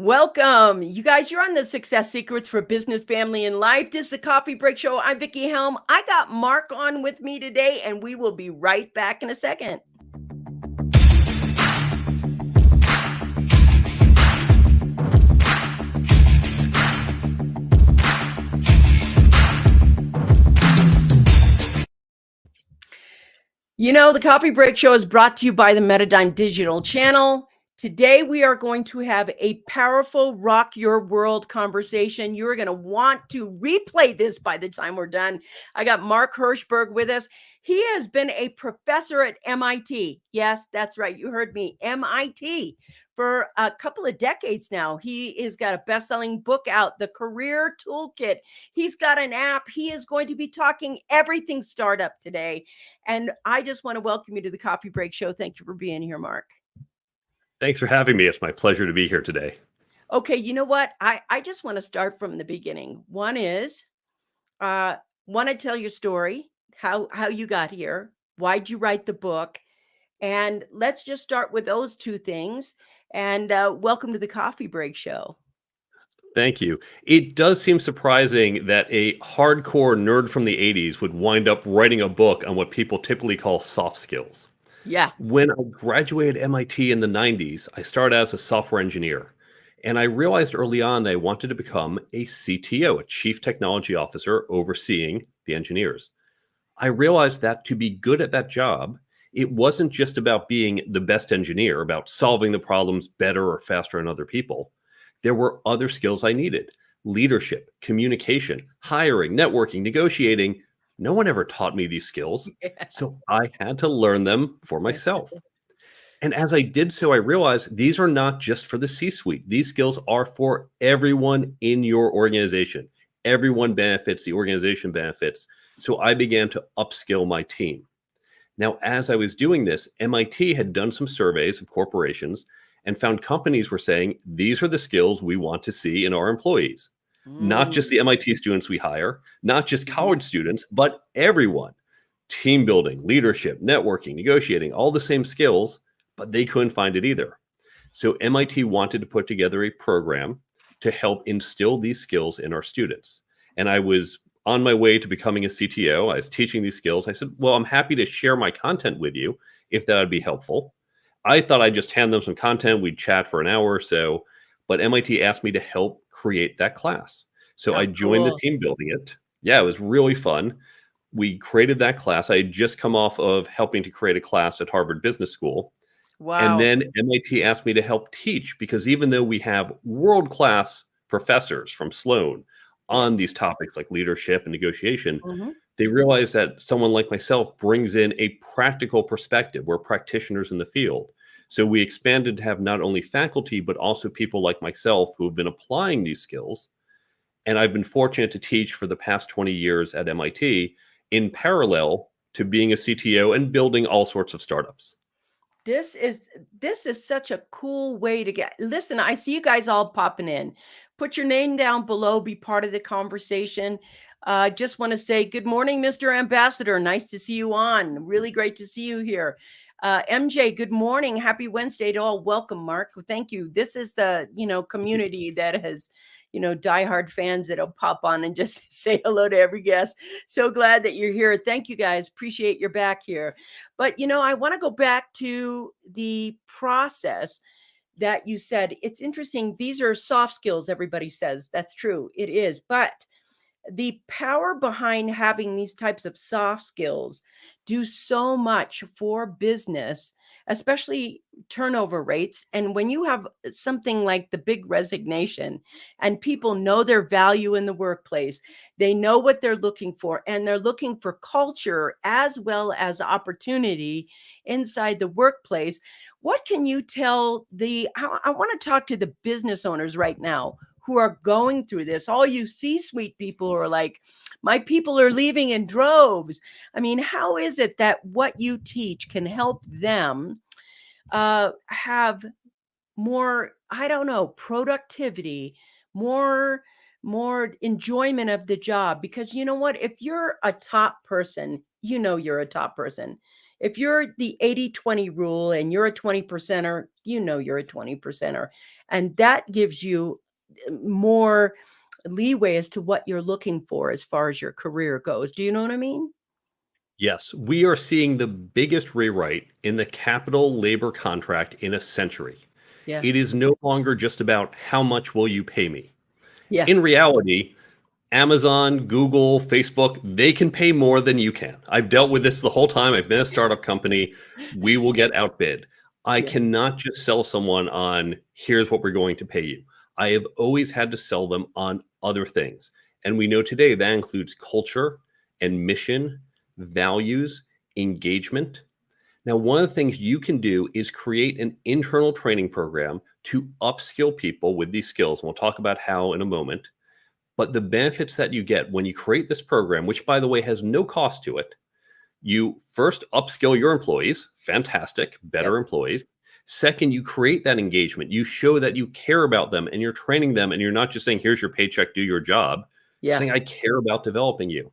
Welcome. You guys, you're on the Success Secrets for Business, Family, and Life. This is the Coffee Break Show. I'm Vicky Helm. I got Mark on with me today, and we will be right back in a second. You know, the Coffee Break Show is brought to you by the Metadime Digital Channel. Today, we are going to have a powerful rock your world conversation. You're going to want to replay this by the time we're done. I got Mark Herschberg with us. He has been a professor at MIT. Yes, that's right. You heard me, MIT, for a couple of decades now. He has got a best-selling book out, The Career Toolkit. He's got an app. He is going to be talking everything startup today. And I just want to welcome you to the Coffee Break Show. Thank you for being here, Mark. Thanks for having me. It's my pleasure to be here today. Okay, you know what? I just want to start from the beginning. One is, want to tell your story, how you got here, why'd you write the book, and let's just start with those two things. And welcome to the Coffee Break Show. Thank you. It does seem surprising that a hardcore nerd from the 80s would wind up writing a book on what people typically call soft skills. Yeah. When I graduated MIT in the 90s, I started as a software engineer. And I realized early on that I wanted to become a CTO, a chief technology officer overseeing the engineers. I realized that to be good at that job, it wasn't just about being the best engineer, about solving the problems better or faster than other people. There were other skills I needed: leadership, communication, hiring, networking, negotiating. No one ever taught me these skills, so I had to learn them for myself. And as I did so, I realized these are not just for the C-suite. These skills are for everyone in your organization. Everyone benefits, the organization benefits. So I began to upskill my team. Now, as I was doing this, MIT had done some surveys of corporations and found companies were saying, these are the skills we want to see in our employees. Not just the MIT students we hire, not just college students, but everyone. Team building, leadership, networking, negotiating, all the same skills, but they couldn't find it either. So MIT wanted to put together a program to help instill these skills in our students. And I was on my way to becoming a CTO. I was teaching these skills. I said, well, I'm happy to share my content with you if that would be helpful. I thought I'd just hand them some content. We'd chat for an hour or so, but MIT asked me to help create that class. So I joined the team building it. Yeah, it was really fun. We created that class. I had just come off of helping to create a class at Harvard Business School. Wow. And then MIT asked me to help teach, because even though we have world-class professors from Sloan on these topics like leadership and negotiation, they realized that someone like myself brings in a practical perspective. We're practitioners in the field. So we expanded to have not only faculty, but also people like myself who have been applying these skills. And I've been fortunate to teach for the past 20 years at MIT in parallel to being a CTO and building all sorts of startups. This is such a cool way to get. Listen, I see you guys all popping in. Put your name down below, be part of the conversation. Just want to say good morning, Mr. Ambassador. Nice to see you on. Really great to see you here. MJ, good morning. Happy Wednesday to all. Welcome, Mark. Thank you. This is the, community that has, diehard fans that'll pop on and just say hello to every guest. So glad that you're here. Thank you, guys. Appreciate you're back here. But, I want to go back to the process that you said. It's interesting. These are soft skills, everybody says. That's true. It is. But the power behind having these types of soft skills do so much for business, especially turnover rates. And when you have something like the big resignation and people know their value in the workplace, they know what they're looking for, and they're looking for culture as well as opportunity inside the workplace. What can you tell I want to talk to the business owners right now who are going through this. All you C-suite people are like, my people are leaving in droves. I mean, how is it that what you teach can help them have more, productivity, more enjoyment of the job? Because you know what? If you're a top person, you're a top person. If you're the 80-20 rule and you're a 20%er, you know you're a 20%er. And that gives you more leeway as to what you're looking for as far as your career goes. Do you know what I mean? Yes, we are seeing the biggest rewrite in the capital labor contract in a century. Yeah. It is no longer just about how much will you pay me. Yeah. In reality, Amazon, Google, Facebook, they can pay more than you can. I've dealt with this the whole time. I've been a startup company. We will get outbid. I Yeah. cannot just sell someone on here's what we're going to pay you. I have always had to sell them on other things. And we know today that includes culture and mission, values, engagement. Now, one of the things you can do is create an internal training program to upskill people with these skills. And we'll talk about how in a moment. But the benefits that you get when you create this program, which by the way has no cost to it, you first upskill your employees, fantastic, better Yep. employees. Second, you create that engagement. You show that you care about them and you're training them, and you're not just saying, here's your paycheck, do your job. You're Yeah. saying, I care about developing you.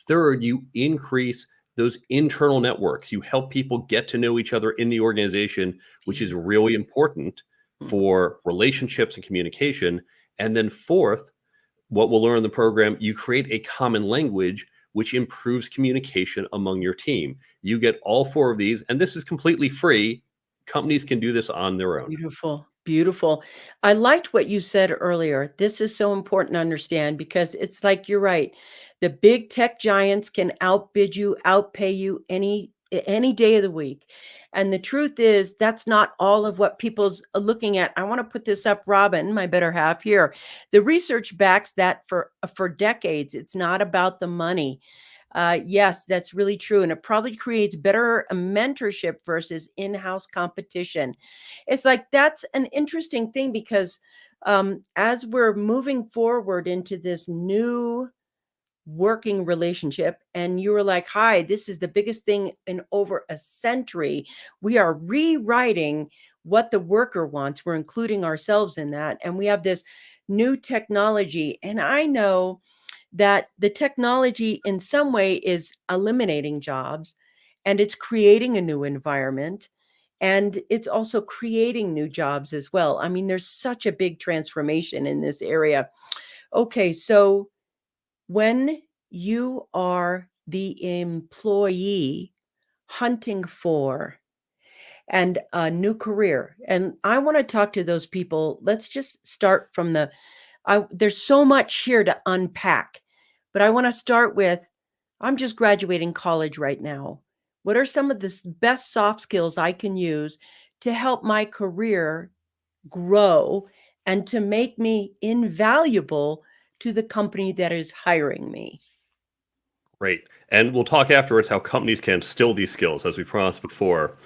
Third, you increase those internal networks. You help people get to know each other in the organization, which is really important for relationships and communication. And then fourth, what we'll learn in the program, you create a common language which improves communication among your team. You get all four of these, and this is completely free. Companies can do this on their own. Beautiful, beautiful. I liked what you said earlier. This is so important to understand because it's like you're right. The big tech giants can outbid you, outpay you any day of the week. And the truth is that's not all of what people's looking at. I want to put this up, Robin, my better half here. The research backs that for decades. It's not about the money. Yes, that's really true. And it probably creates better mentorship versus in-house competition. It's like that's an interesting thing because as we're moving forward into this new working relationship, and you were like, hi, this is the biggest thing in over a century. We are rewriting what the worker wants. We're including ourselves in that. And we have this new technology. And I know that the technology in some way is eliminating jobs and it's creating a new environment and it's also creating new jobs as well. I mean, there's such a big transformation in this area. Okay, so when you are the employee hunting for and a new career, and I want to talk to those people. Let's just start from there's so much here to unpack, but I want to start with I'm just graduating college right now. What are some of the best soft skills I can use to help my career grow and to make me invaluable to the company that is hiring me? Great. And we'll talk afterwards how companies can still these skills, as we promised before.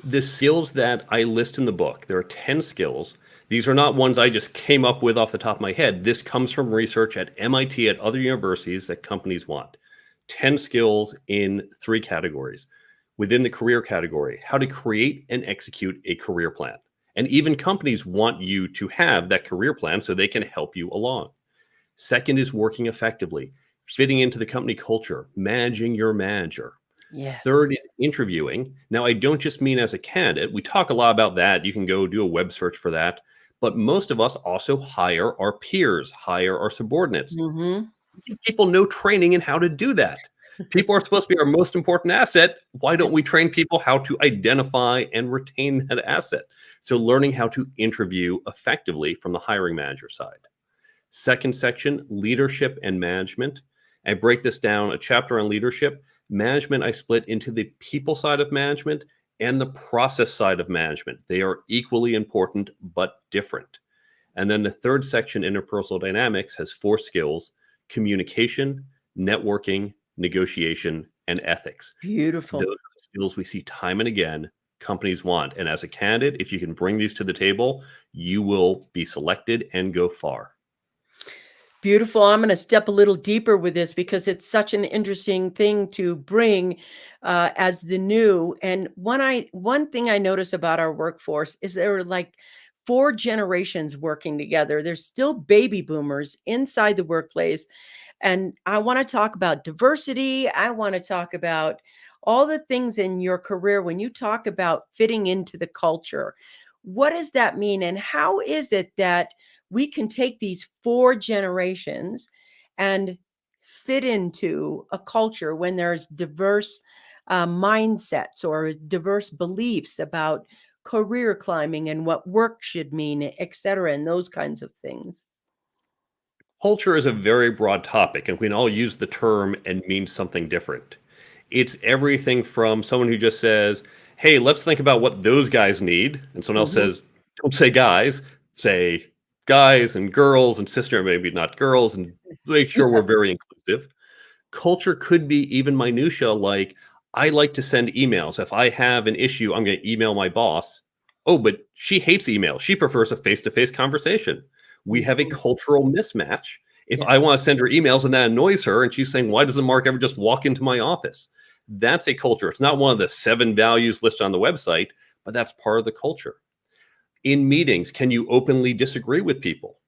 The skills that I list in the book, there are 10 skills. These are not ones I just came up with off the top of my head. This comes from research at MIT, at other universities that companies want. 10 skills in 3 categories. Within the career category, how to create and execute a career plan. And even companies want you to have that career plan so they can help you along. Second is working effectively, fitting into the company culture, managing your manager. Yes. Third is interviewing. Now, I don't just mean as a candidate. We talk a lot about that. You can go do a web search for that. But most of us also hire our peers, hire our subordinates. Hmm. Give people no training in how to do that. People are supposed to be our most important asset. Why don't we train people how to identify and retain that asset? So, learning how to interview effectively from the hiring manager side. Second section, leadership and management. I break this down a chapter on leadership. Management, I split into the people side of management and the process side of management. They are equally important, but different. And then the third section, interpersonal dynamics, has 4 skills: communication, networking, negotiation, and ethics. Those Beautiful. are the skills we see time and again companies want. And as a candidate, if you can bring these to the table, you will be selected and go far. Beautiful. I'm going to step a little deeper with this because it's such an interesting thing to bring as the new. And one thing I notice about our workforce is there are like 4 generations working together. There's still baby boomers inside the workplace, and I want to talk about diversity. I want to talk about all the things in your career, when you talk about fitting into the culture, what does that mean? And how is it that we can take these 4 generations and fit into a culture when there's diverse mindsets or diverse beliefs about career climbing and what work should mean, et cetera, and those kinds of things? Culture is a very broad topic, and we can all use the term and mean something different. It's everything from someone who just says, "Hey, let's think about what those guys need," and someone else Hmm. says, "Don't say guys, say guys and girls and sister, maybe not girls," and make sure we're very inclusive. Culture could be even minutia, like I like to send emails. If I have an issue, I'm going to email my boss. Oh, but she hates email. She prefers a face-to-face conversation. We have a Mhm. cultural mismatch. If Yeah. I want to send her emails and that annoys her and she's saying, "Why doesn't Mark ever just walk into my office?" That's a culture. It's not one of the 7 values listed on the website, but that's part of the culture. In meetings, can you openly disagree with people?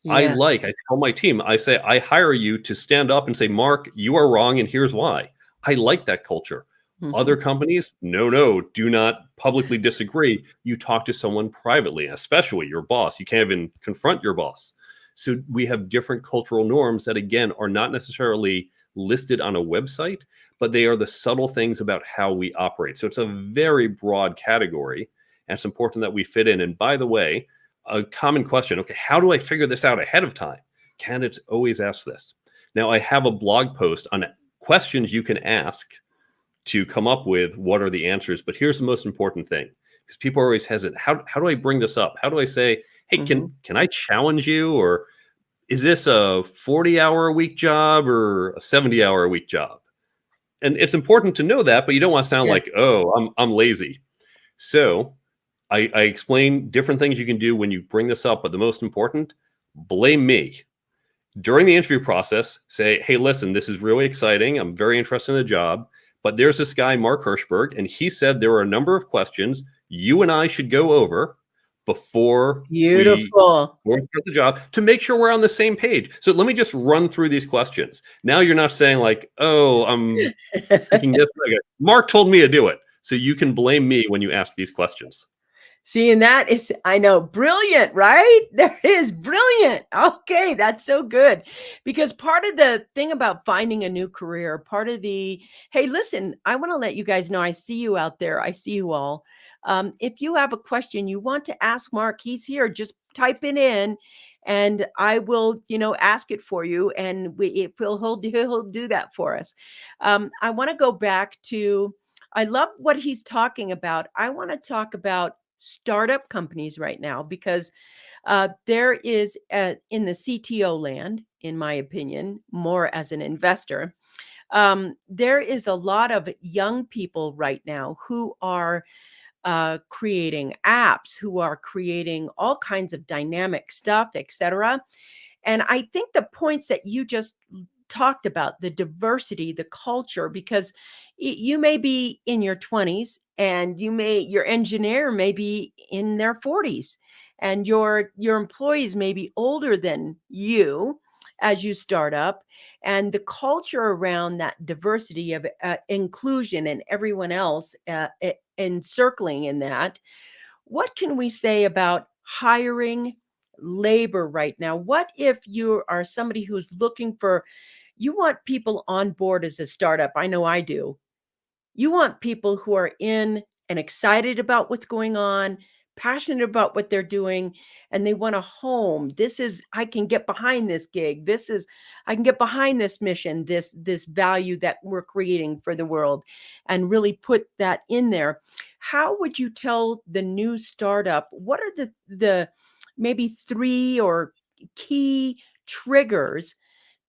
Yeah. I tell my team, I say, I hire you to stand up and say, "Mark, you are wrong, and here's why." I like that culture. Mhm. Other companies, no, no, do not publicly disagree. You talk to someone privately, especially your boss. You can't even confront your boss. So we have different cultural norms that, again, are not necessarily listed on a website, but they are the subtle things about how we operate. So it's a very broad category, and it's important that we fit in. And by the way, a common question, okay, how do I figure this out ahead of time? Candidates always ask this. Now, I have a blog post on questions you can ask to come up with what are the answers. But here's the most important thing, because people are always hesitant. How do I bring this up? How do I say, "Hey, Mhm. can I challenge you?" Or is this a 40-hour a week job or a 70-hour a week job? And it's important to know that, but you don't want to sound Yeah. like, "Oh, I'm lazy." So I explain different things you can do when you bring this up, but the most important, blame me. During the interview process, say, "Hey, listen, this is really exciting. I'm very interested in the job, but there's this guy, Mark Herschberg, and he said there were a number of questions you and I should go over before we Beautiful. start the job to make sure we're on the same page. So let me just run through these questions." Now you're not saying like, "Oh, I'm thinking this." Mark told me to do it. So you can blame me when you ask these questions. See, and that is, I know, brilliant, right? There is brilliant. Okay, that's so good. Because part of the thing about finding a new career, part of the, hey, listen, I want to let you guys know I see you out there. I see you all. If you have a question you want to ask Mark, he's here. Just type it in and I will, ask it for you. And if he'll do that for us. I want to go back to, I love what he's talking about. I want to talk about startup companies right now because there is in the CTO land, in my opinion, more as an investor, there is a lot of young people right now who are creating apps, who are creating all kinds of dynamic stuff, etc. And I think the points that you just talked about, the diversity, the culture, because you may be in your 20s and your engineer may be in their 40s and your employees may be older than you as you start up, and the culture around that diversity of inclusion and everyone else encircling in that. What can we say about hiring labor right now? What if you are somebody who's looking for, you want people on board as a startup? I know I do. You want people who are in and excited about what's going on, passionate about what they're doing, and they want a home. This is, I can get behind this gig. This is, I can get behind this mission, this value that we're creating for the world, and really put that in there. How would you tell the new startup, what are the maybe 3 or key triggers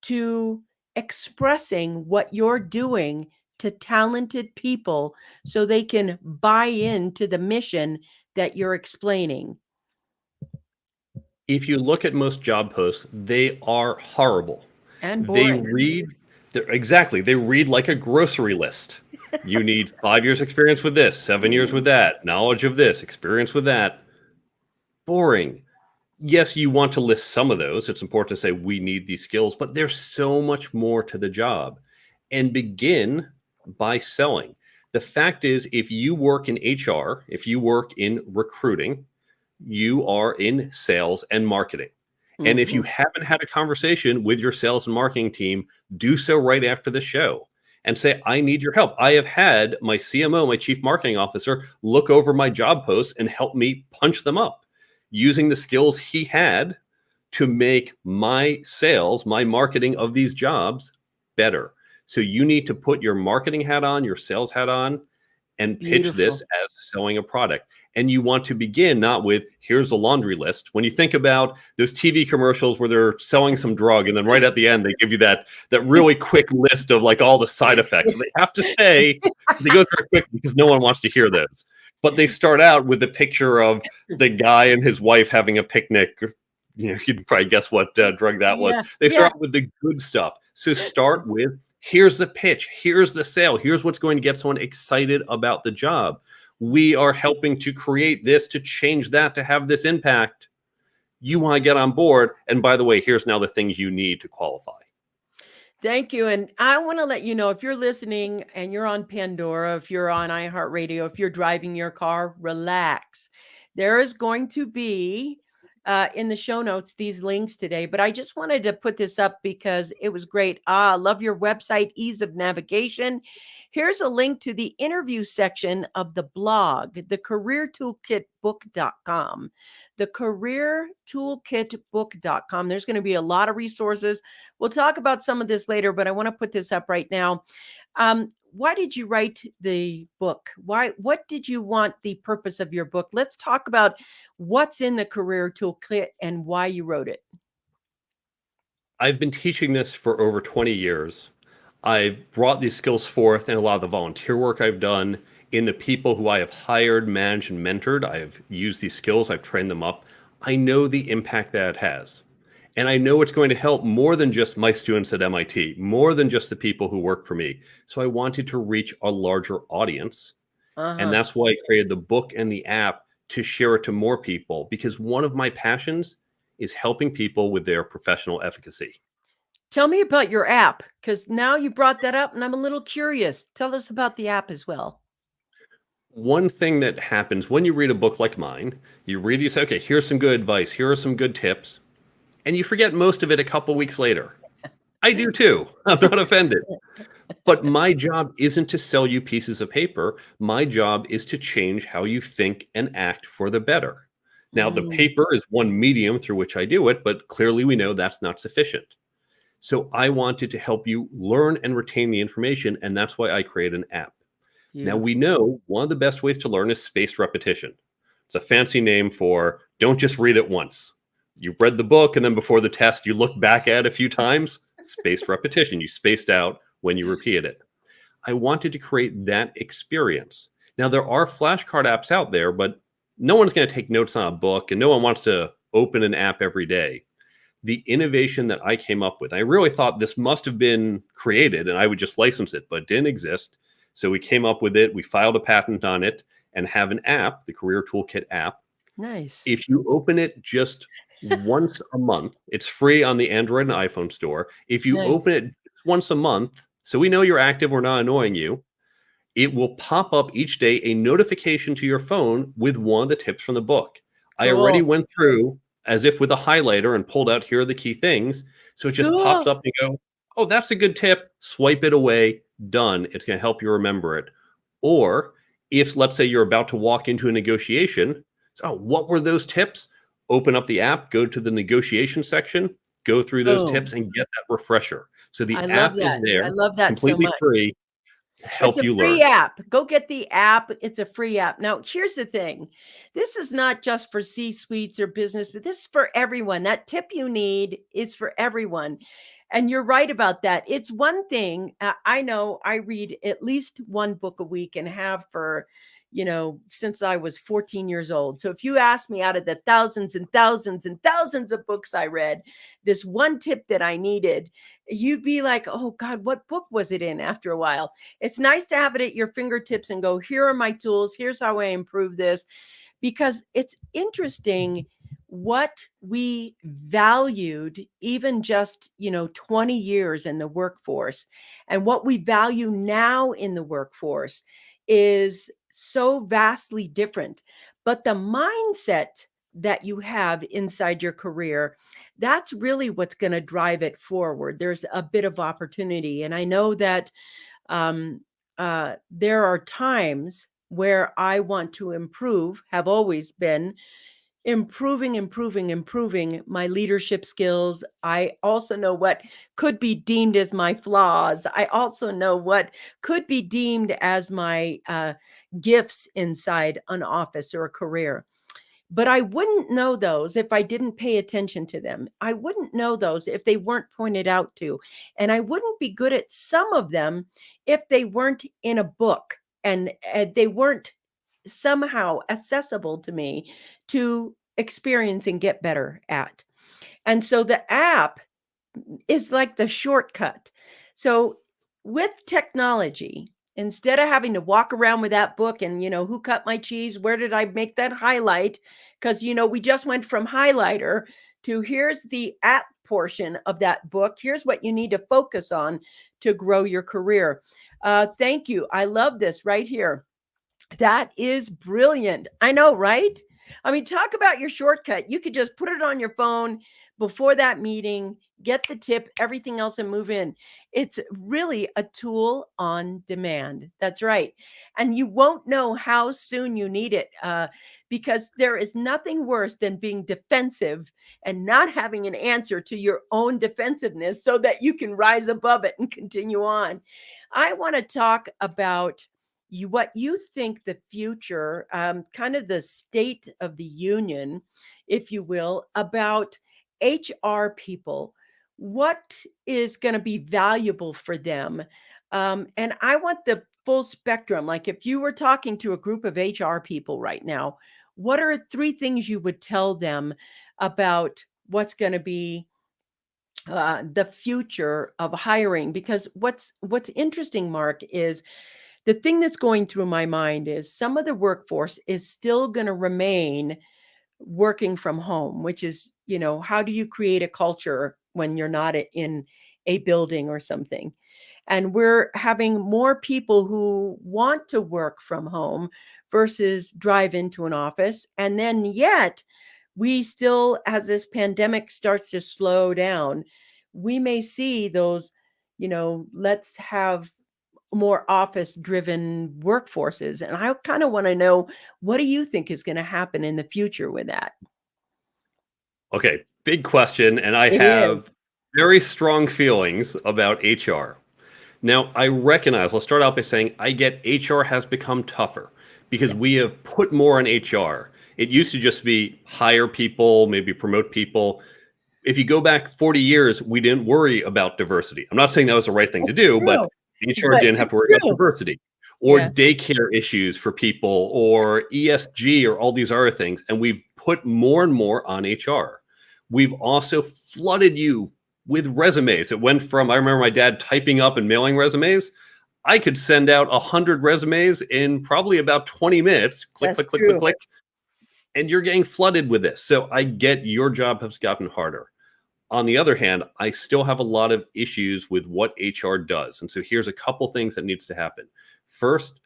to expressing what you're doing to talented people so they can buy into the mission that you're explaining? If you look at most job posts, they are horrible. And They boring. read exactly, they read like a grocery list. You need 5 years experience with this, 7 years with Mhm. that, knowledge of this, experience with that. Boring. Yes, you want to list some of those. It's important to say we need these skills, but there's so much more to the job. And begin by selling. The fact is, if you work in HR, if you work in recruiting, you are in sales and marketing. And if you Mhm. haven't had a conversation with your sales and marketing team, do so right after the show and say, I need your help. I have had my CMO, my chief marketing officer, look over my job posts and help me punch them up using the skills he had to make my sales, my marketing of these jobs better. So you need to put your marketing hat on, your sales hat on, and pitch this Beautiful. as selling a product. And you want to begin not with, here's a laundry list. When you think about those TV commercials where they're selling some drug, and then right at the end, they give you that really quick list of like all the side effects. And they have to say, they go very quick because no one wants to hear those. But they start out with the picture of the guy and his wife having a picnic. You know, you'd probably guess what drug that was. Yeah, They yeah. start out with the good stuff. So start with, here's the pitch, here's the sale, here's what's going to get someone excited about the job. We are helping to create this, to change that, to have this impact. You want to get on board. And by the way, here's now the things you need to qualify. Thank you. And I want to let you know, if you're listening and you're on Pandora, if you're on iHeartRadio, if you're driving your car, relax. There is going to be in the show notes these links today, but I just wanted to put this up because it was great. Love your website, ease of navigation. Here's a link to the interview section of the blog, thecareertoolkitbook.com. Thecareertoolkitbook.com. There's going to be a lot of resources. We'll talk about some of this later, but I want to put this up right now. Why did you write the book? What did you want the purpose of your book? Let's talk about what's in the Career Toolkit and why you wrote it. I've been teaching this for over 20 years. I've brought these skills forth in a lot of the volunteer work I've done, in the people who I have hired, managed, and mentored. I've used these skills, I've trained them up. I know the impact that it has. And I know it's going to help more than just my students at MIT, more than just the people who work for me. So I wanted to reach a larger audience. And Uh-huh. that's why I created the book and the app to share it to more people, because one of my passions is helping people with their professional efficacy. Tell me about your app, because now you brought that up and I'm a little curious. Tell us about the app as well. One thing that happens when you read a book like mine, you read, you say, okay, here's some good advice, here are some good tips, and you forget most of it a couple weeks later. I do too. I'm not offended. But my job isn't to sell you pieces of paper. My job is to change how you think and act for the better. Now, the Mm, paper is one medium through which I do it, but clearly we know that's not sufficient. So I wanted to help you learn and retain the information, and that's why I created an app. Now, we beautiful. know one of the best ways to learn is spaced repetition. It's a fancy name for don't just read it once. You read the book, and then before the test, you look back at it a few times. Spaced repetition. You spaced out when you repeated it. I wanted to create that experience. Now, there are flashcard apps out there, but no one's going to take notes on a book, and no one wants to open an app every day. The innovation that I came up with, I really thought this must have been created and I would just license it, but it didn't exist. So we came up with it, we filed a patent on it, and have an app, the Career Toolkit app. Nice. If you open it just once a month, it's free on the Android and iPhone store. If you Nice. open it just once a month, so we know you're active, we're not annoying you, it will pop up each day a notification to your phone with one of the tips from the book. I already Cool. went through as if with a highlighter and pulled out here are the key things. So it just pops Cool. up and you go, oh, that's a good tip. Swipe it away. Done. It's going to help you remember it. Or if, let's say, you're about to walk into a negotiation, so what were those tips? Open up the app, go to the negotiation section, go through those tips, Boom. and get that refresher. So the I love app is that. there, I love that so completely much. free to It's help a you free learn. app. Go get the app. It's a free app. Now, here's the thing. This is not just for C-suites or business, but this is for everyone. That tip you need is for everyone. And you're right about that. It's one thing. I know I read at least one book a week and have for, since I was 14 years old. So if you ask me out of the thousands and thousands and thousands of books I read, this one tip that I needed, you'd be like, oh God, what book was it in after a while? It's nice to have it at your fingertips and go, here are my tools. Here's how I improve this. Because it's interesting what we valued even just 20 years in the workforce and what we value now in the workforce is so vastly different. But the mindset that you have inside your career, that's really what's going to drive it forward. There's a bit of opportunity. And I know that um, there are times where I want to improve, have always been improving my leadership skills. I also know what could be deemed as my flaws. I also know what could be deemed as my gifts inside an office or a career. But I wouldn't know those if I didn't pay attention to them. I wouldn't know those if they weren't pointed out to. And I wouldn't be good at some of them if they weren't in a book and they weren't somehow accessible to me to experience and get better at. And so the app is like the shortcut. So with technology, instead of having to walk around with that book and, who cut my cheese? Where did I make that highlight? Because, we just went from highlighter to here's the app portion of that book. Here's what you need to focus on to grow your career. Thank you. I love this right here. That is brilliant. I know, right? I mean, talk about your shortcut. You could just put it on your phone before that meeting, get the tip, everything else, and move in. It's really a tool on demand. That's right. And you won't know how soon you need it because there is nothing worse than being defensive and not having an answer to your own defensiveness so that you can rise above it and continue on. I want to talk about what you think the future, kind of the state of the union, if you will, about HR people. What is going to be valuable for them? And I want the full spectrum. Like if you were talking to a group of HR people right now, what are 3 things you would tell them about what's going to be the future of hiring? Because what's interesting, Mark, is the thing that's going through my mind is some of the workforce is still going to remain working from home, which is, how do you create a culture when you're not in a building or something? And we're having more people who want to work from home versus drive into an office. And then yet we still, as this pandemic starts to slow down, we may see those, let's have more office driven workforces. And I kind of want to know, what do you think is going to happen in the future with that? Okay, big question, and I It is. have very strong feelings about HR. Now, I recognize, let's start out by saying I get HR has become tougher because Yeah. we have put more on HR. It used to just be hire people, maybe promote people. If you go back 40 years, we didn't worry about diversity. I'm not saying that was the right thing to do, but True. HR But didn't have it's to worry about true. diversity or Yeah. daycare issues for people or ESG or all these other things. And we've put more and more on HR. We've also flooded you with resumes. It went from, I remember my dad typing up and mailing resumes. I could send out 100 resumes in probably about 20 minutes. Click, That's click, click, click, true. click. And you're getting flooded with this. So I get your job has gotten harder. On the other hand, I still have a lot of issues with what HR does. And so here's a couple things that needs to happen. First,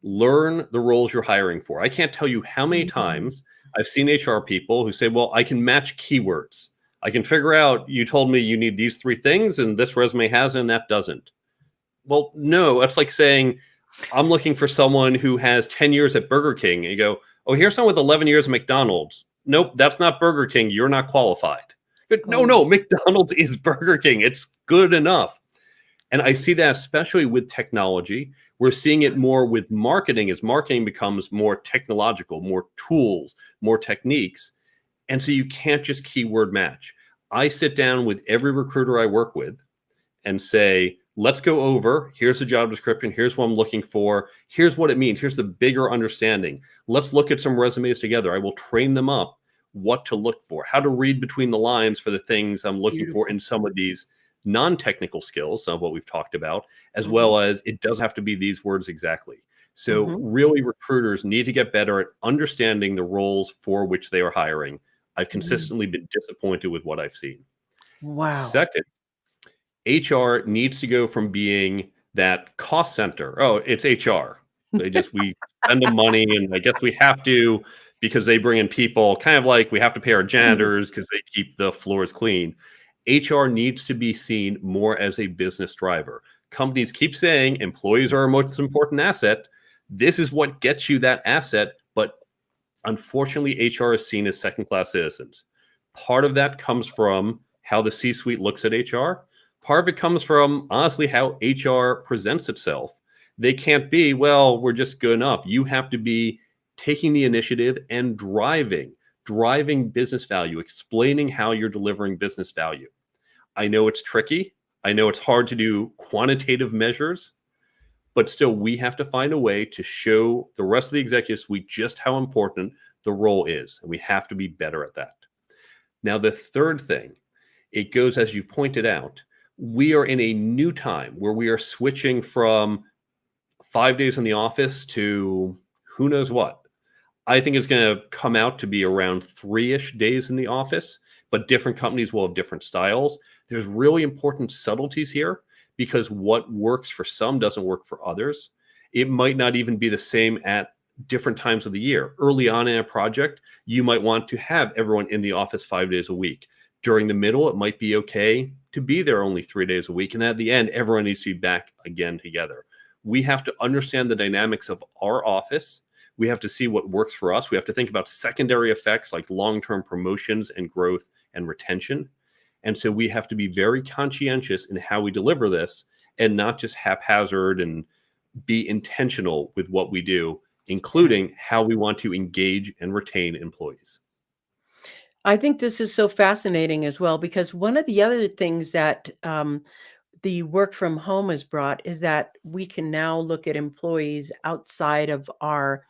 learn the roles you're hiring for. I can't tell you how many Mhm. times I've seen HR people who say, well, I can match keywords. I can figure out, you told me you need these 3 things and this resume has and that doesn't. Well, no, that's like saying, I'm looking for someone who has 10 years at Burger King. And you go, oh, here's someone with 11 years at McDonald's. Nope, that's not Burger King. You're not qualified. But no, Oh, no, McDonald's is Burger King. It's good enough. And I see that especially with technology. We're seeing it more with marketing as marketing becomes more technological, more tools, more techniques. And so you can't just keyword match. I sit down with every recruiter I work with and say, let's go over, here's the job description, here's what I'm looking for, here's what it means, here's the bigger understanding. Let's look at some resumes together. I will train them up what to look for, how to read between the lines for the things I'm looking for beautiful. in some of these non-technical skills, some of what we've talked about, as Mhm. well as it does have to be these words exactly. So Mhm. really recruiters need to get better at understanding the roles for which they are hiring. I've Mhm. consistently been disappointed with what I've seen. Wow. Second, HR needs to go from being that cost center. Oh, it's HR. We send them money, and I guess we have to because they bring in people, kind of like we have to pay our janitors because they keep the floors clean. HR needs to be seen more as a business driver. Companies keep saying employees are our most important asset. This is what gets you that asset, but unfortunately, HR is seen as second-class citizens. Part of that comes from how the C-suite looks at HR. Part of it comes from, honestly, how HR presents itself. They can't be, well, we're just good enough. You have to be taking the initiative and driving business value, explaining how you're delivering business value. I know it's tricky. I know it's hard to do quantitative measures, but still, we have to find a way to show the rest of the executive suite just how important the role is. And we have to be better at that. Now, the third thing, it goes, as you pointed out, we are in a new time where we are switching from 5 days in the office to who knows what. I think it's going to come out to be around 3-ish days in the office, but different companies will have different styles. There's really important subtleties here because what works for some doesn't work for others. It might not even be the same at different times of the year. Early on in a project, you might want to have everyone in the office 5 days a week. During the middle, it might be okay to be there only 3 days a week. And at the end, everyone needs to be back again together. We have to understand the dynamics of our office. We have to see what works for us. We have to think about secondary effects like long-term promotions and growth and retention. And so we have to be very conscientious in how we deliver this and not just haphazard, and be intentional with what we do, including how we want to engage and retain employees. I think this is so fascinating as well, because one of the other things that the work from home has brought is that we can now look at employees outside of our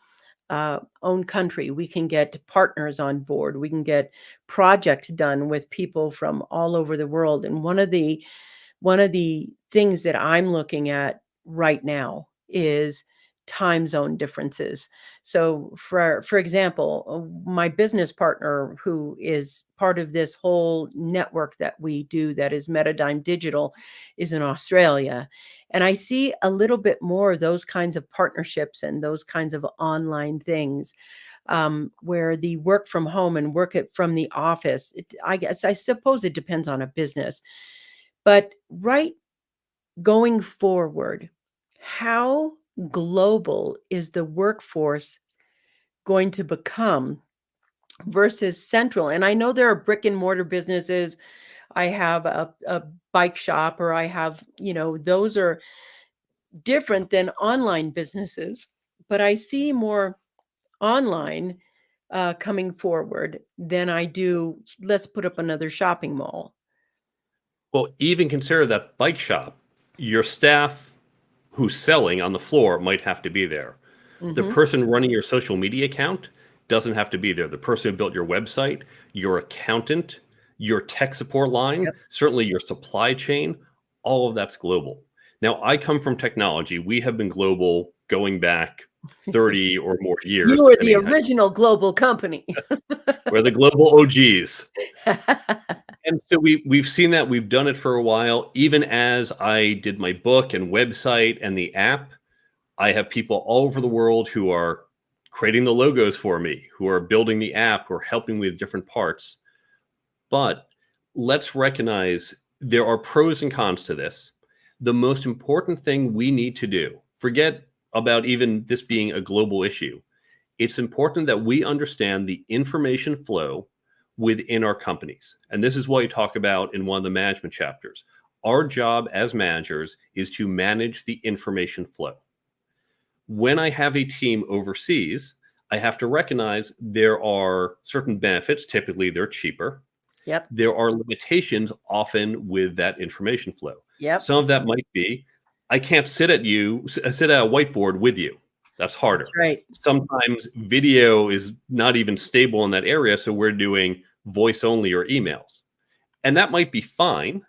own country. We can get partners on board. We can get projects done with people from all over the world. And one of the things that I'm looking at right now is time zone differences. So for example, my business partner, who is part of this whole network that we do that is Metadime Digital, is in Australia. And I see a little bit more of those kinds of partnerships and those kinds of online things, where the work from home and from the office, I suppose it depends on a business. But going forward, how global is the workforce going to become versus central? And I know there are brick and mortar businesses. I have a bike shop, or I have, those are different than online businesses. But I see more online coming forward than I do, let's put up another shopping mall. Well, even consider that bike shop. Your staff who's selling on the floor might have to be there. The Hmm. person running your social media account doesn't have to be there. The person who built your website, your accountant, your tech support line, Yep. certainly your supply chain, all of that's global. Now, I come from technology. We have been global going back 30 or more years, You are the depending on, original global company. we're the global OGs. And so we've seen that. We've done it for a while. Even as I did my book and website and the app, I have people all over the world who are creating the logos for me, who are building the app, who are helping me with different parts. But let's recognize there are pros and cons to this. The most important thing we need to do, forget about even this being a global issue. It's important that we understand the information flow within our companies. And this is what you talk about in one of the management chapters. Our job as managers is to manage the information flow. When I have a team overseas, I have to recognize there are certain benefits. Typically, they're cheaper. Yep. There are limitations often with that information flow. Yep. Some of that might be, I can't sit at a whiteboard with you. That's harder. That's right. Sometimes video is not even stable in that area, so we're doing voice only or emails. And that might be fine.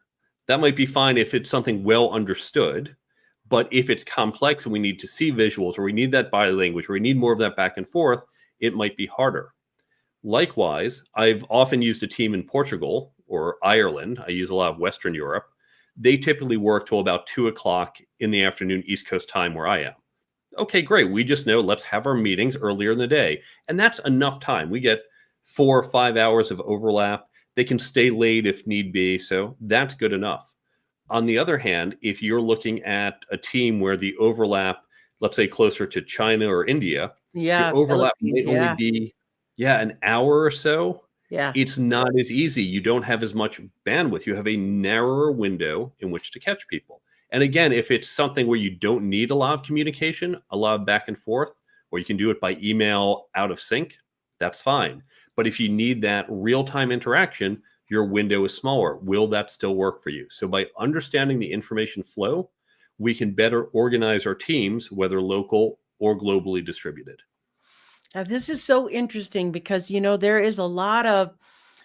That might be fine if it's something well understood. But if it's complex and we need to see visuals, or we need that body language, or we need more of that back and forth, it might be harder. Likewise, I've often used a team in Portugal or Ireland. I use a lot of Western Europe. They typically work till about 2 o'clock in the afternoon, East Coast time, where I am. Okay, great. We just know let's have our meetings earlier in the day. And that's enough time. We get 4 or 5 hours of overlap. They can stay late if need be. So that's good enough. On the other hand, if you're looking at a team where the overlap, let's say closer to China or India, your Yeah, overlap may Philippines. only Yeah, be, yeah, an hour or so. yeah. It's not as easy. You don't have as much bandwidth. You have a narrower window in which to catch people. And again, if it's something where you don't need a lot of communication, a lot of back and forth, or you can do it by email out of sync, that's fine. But if you need that real time interaction, your window is smaller. Will that still work for you? So, by understanding the information flow, we can better organize our teams, whether local or globally distributed. Now, this is so interesting because, there is a lot of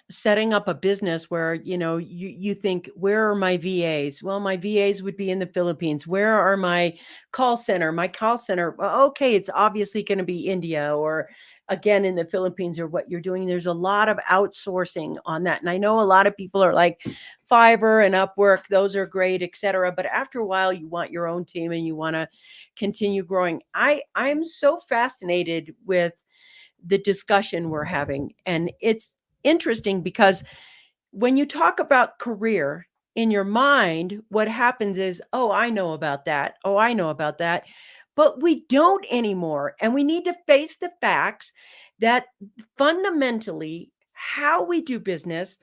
setting up a business where, you think, where are my VAs? Well, my VAs would be in the Philippines. Where are my call center? My call center, well, okay, it's obviously going to be India or again in the Philippines or what you're doing. There's a lot of outsourcing on that. And I know a lot of people are like Fiverr and Upwork, those are great, etc. But after a while, you want your own team and you want to continue growing. I'm so fascinated with the discussion we're having. And it's interesting because when you talk about career in your mind, what happens is, oh, I know about that. Oh, I know about that. But we don't anymore. And we need to face the facts that fundamentally how we do business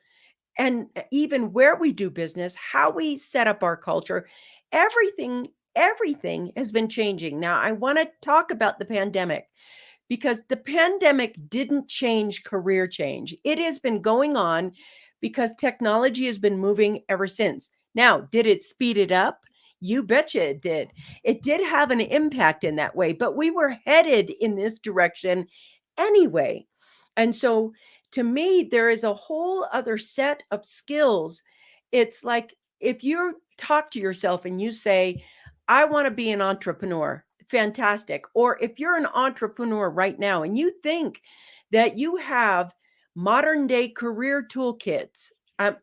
and even where we do business, how we set up our culture, everything has been changing. Now, I want to talk about the pandemic because the pandemic didn't change career change. It has been going on because technology has been moving ever since. Now, did it speed it up? You betcha it did. It did have an impact in that way, but we were headed in this direction anyway. And so to me, there is a whole other set of skills. It's like if you talk to yourself and you say, I want to be an entrepreneur, fantastic. Or if you're an entrepreneur right now and you think that you have modern day career toolkits, I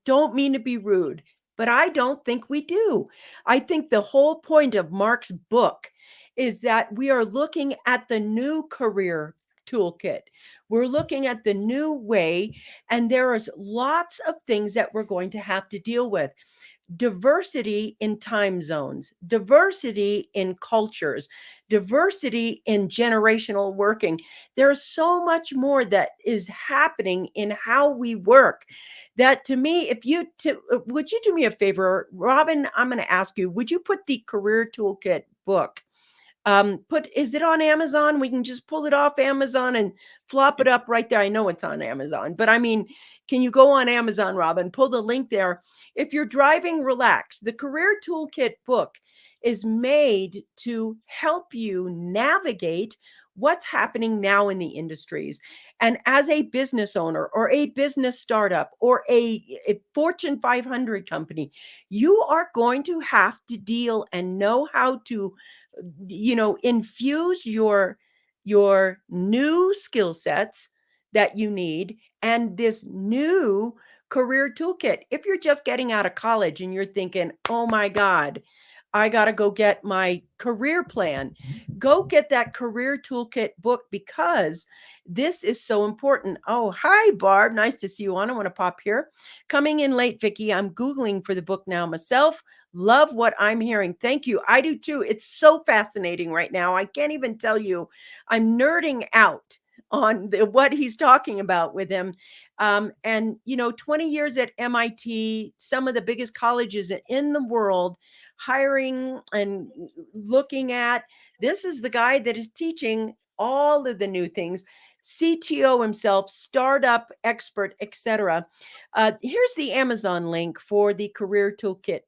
don't mean to be rude, but I don't think we do. I think the whole point of Mark's book is that we are looking at the new career toolkit. We're looking at the new way, and there is lots of things that we're going to have to deal with. Diversity in time zones, diversity in cultures, diversity in generational working. There's so much more that is happening in how we work that to me, if you would you do me a favor, Robin, I'm going to ask you, would you put the career toolkit book is it on Amazon? We can just pull it off Amazon and flop it up right there. I know it's on Amazon, but I mean, can you go on Amazon, Robin, pull the link there? If you're driving, relax. The career toolkit book is made to help you navigate what's happening now in the industries. And as a business owner or a business startup or a Fortune 500 company, you are going to have to deal and know how to infuse your new skill sets that you need and this new career toolkit. If you're just getting out of college and you're thinking, oh my god, I got to go get my career plan, go get that career toolkit book because this is so important. Oh, hi Barb, nice to see you on. I want to pop here. Coming in late, Vicky. I'm googling for the book now myself. Love what I'm hearing. Thank you. I do too. It's so fascinating right now. I can't even tell you. I'm nerding out on what he's talking about with him. And, 20 years at MIT, some of the biggest colleges in the world, hiring and looking at. This is the guy that is teaching all of the new things. CTO himself, startup expert, etc. Here's the Amazon link for the career toolkit.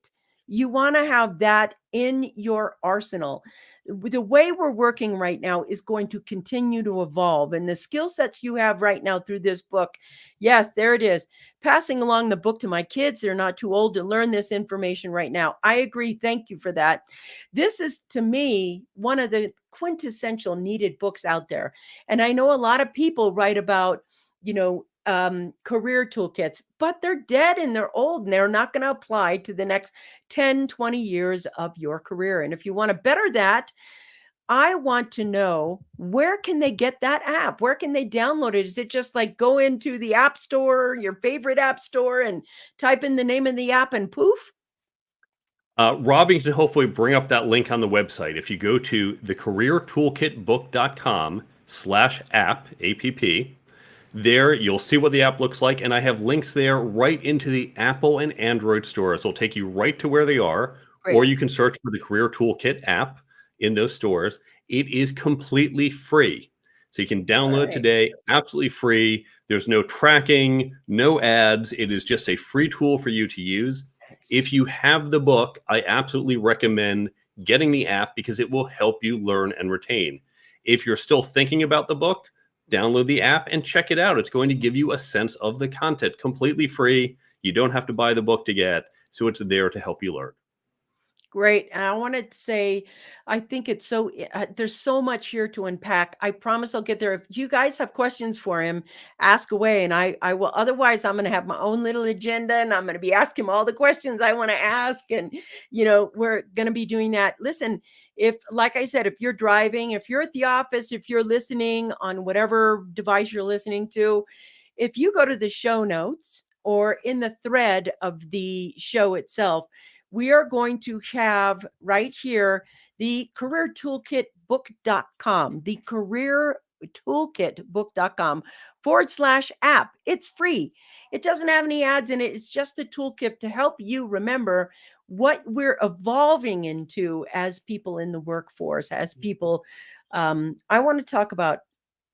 You want to have that in your arsenal. The way we're working right now is going to continue to evolve. And the skill sets you have right now through this book, yes, there it is. Passing along the book to my kids. They're not too old to learn this information right now. I agree. Thank you for that. This is, to me, one of the quintessential needed books out there. And I know a lot of people write about, career toolkits, but they're dead and they're old and they're not going to apply to the next 10, 20 years of your career. And if you want to better that, I want to know, where can they get that app? Where can they download it? Is it just like go into the app store, your favorite app store, and type in the name of the app and poof? Robin can hopefully bring up that link on the website. If you go to thecareertoolkitbook.com/app, APP, there you'll see what the app looks like. And I have links there right into the Apple and Android stores. It'll take you right to where they are, or Great. you can search for the Career Toolkit app in those stores. It is completely free. So you can All download it right. today, absolutely free. There's no tracking, no ads. It is just a free tool for you to use. Nice. If you have the book, I absolutely recommend getting the app because it will help you learn and retain. If you're still thinking about the book, download the app and check it out. It's going to give you a sense of the content, completely free. You don't have to buy the book to get, so it's there to help you learn. Great. And I wanted to say, I think it's so, there's so much here to unpack. I promise I'll get there. If you guys have questions for him, ask away. And I will, otherwise, I'm going to have my own little agenda and I'm going to be asking him all the questions I want to ask. And, we're going to be doing that. Listen, if, like I said, if you're driving, if you're at the office, if you're listening on whatever device you're listening to, if you go to the show notes or in the thread of the show itself, we are going to have right here the careertoolkitbook.com, the careertoolkitbook.com/app. It's free. It doesn't have any ads in it. It's just the toolkit to help you remember what we're evolving into as people in the workforce, as people. I want to talk about,